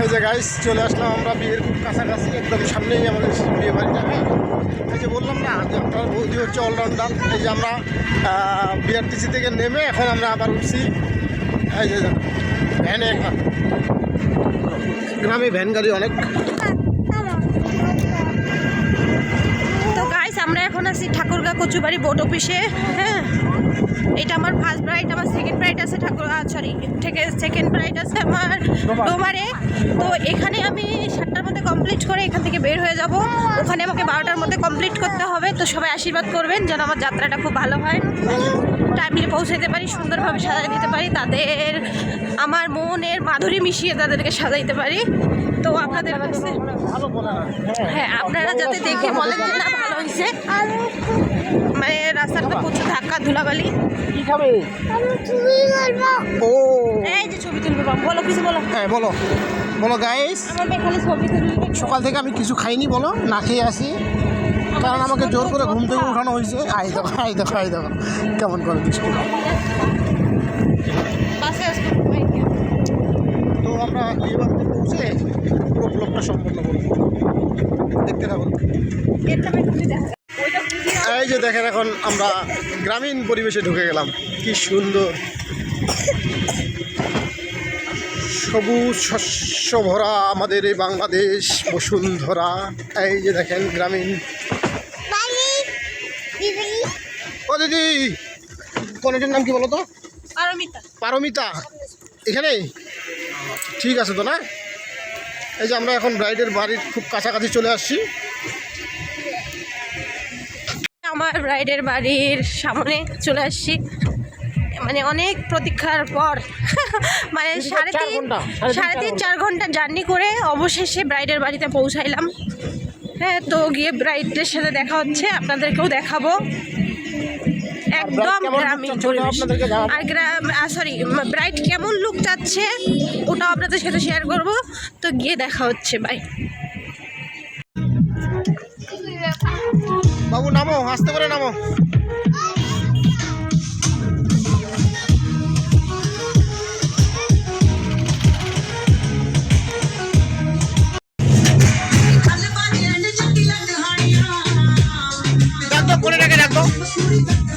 এই যে গাইস চলে আসলাম আমরা বিয়ের খুব কাছাকাছি, একদম সামনেই আমাদের বিয়ে বাড়িটা। এই যে বললাম না যে আপনার বৌদি হচ্ছে অলরাউন্ডার। এই যে আমরা বিআরটিসি থেকে নেমে এখন আমরা আবার উঠছি এই যে ভ্যানে। গ্রামে ভ্যান গাড়ি অনেক। তো গাইস আমরা এখন আছি ঠাকুরগাঁ কচুবাড়ি বোর্ড অফিসে। হ্যাঁ, এটা আমার ফার্স্ট ব্রাইড, আমার সেকেন্ড ব্রাইড আছে সেকেন্ড ব্রাইড আছে আমার ডোমারে। তো এখানে আমি 7টার মধ্যে কমপ্লিট করে এখান থেকে বের হয়ে যাব। ওখানে আমাকে 12টার মধ্যে কমপ্লিট করতে হবে। তো সবাই আশীর্বাদ করবেন যেন আমার যাত্রাটা খুব ভালো হয়, টাইমলি পৌঁছাতে পারি, সুন্দরভাবে সাজাই দিতে পারি, তাদের আমার মনের মাধুরী মিশিয়ে তাদেরকে সাজাইতে পারি। তো আপনাদের কাছে হ্যাঁ, আপনারা যাতে দেখে বলেন যে না ভালো হয়েছে। মানে রাস্তাটা প্রচুর ধাক্কা ধুলাবালি। কি খাবে? ও এই যে ছবি তুলবো, বলো কিছু বলো। হ্যাঁ বলো বলো গাইস। আমার খালি ছবি তুলবো। সকাল থেকে আমি কিছু খাইনি, বলো না খেয়ে আসি, কারণ আমাকে জোর করে ঘুম থেকে উঠানো হয়েছে। আই দেখো কেমন করে দিচ্ছি। তো আমরা বিয়ে বাড়িতে পৌঁছে পুরো ব্লগটা সম্পূর্ণ করবো, দেখতে থাকুন। এই যে দেখেন এখন আমরা গ্রামীণ পরিবেশে ঢুকে গেলাম। কি সুন্দর সবুজ শস্য ভরা আমাদের এই বাংলাদেশ বসুন্ধরা। এই যে দেখেন গ্রামীণ। ও দিদি, কলেজের নাম কি বলো তো? পারমিতা। এখানে ঠিক আছে তো না? এই যে আমরা এখন ব্রাইডের বাড়ির খুব কাছাকাছি চলে আসছি। আমার ব্রাইডের বাড়ির সামনে চলে আসছি, মানে অনেক প্রতীক্ষার পর। মানে সাড়ে তিন 4 ঘন্টা জার্নি করে অবশেষে ব্রাইডের বাড়িতে পৌঁছাইলাম। হ্যাঁ, তো গিয়ে ব্রাইডের সাথে দেখা হচ্ছে, আপনাদেরকেও দেখাবো। একদম গ্রামীণ পরিবেশ। আর ব্রাইড কেমন লুক চাচ্ছে ওটাও আপনাদের সাথে শেয়ার করব। তো গিয়ে দেখা হচ্ছে, বাই। বাবু নামো, আস্তে করে নামো।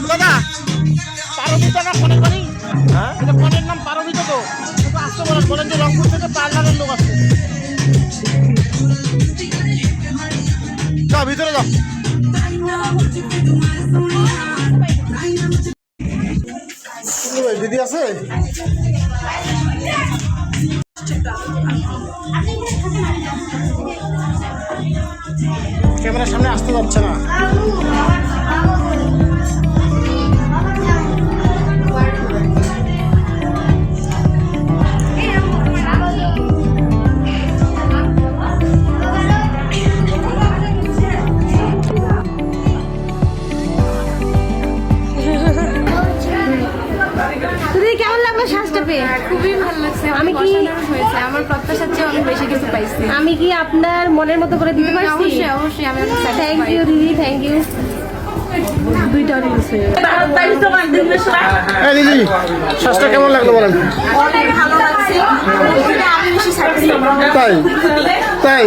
দাদা পারমিতা না ফোনের বাড়ি? হ্যাঁ, এটা ফোনের নাম পারমিতা। তো আসতে বলেন যে রংপুর থেকে পার্লারের লোক আছে। যাও ভিতরে যাও। দিদি আছে? ক্যামেরার সামনে আসতে যাচ্ছে না। কেমন লাগলো শ্বাসটা পেয়ে? খুবই ভালো লাগছে। আমি কি হয়েছে আমার প্রত্যাশার চেয়ে অনেক বেশি কিছু পাইছি। আমি কি আপনার মনের মতো করে দিতে পারছি? অবশ্যই আমি থ্যাংক ইউ দিদি, থ্যাংক ইউ। দুইটা রিলস হয়ে গেছে। দিদি শ্বাসটা কেমন লাগলো বলেন? অনেক ভালো লাগছে। আমি বেশি তাই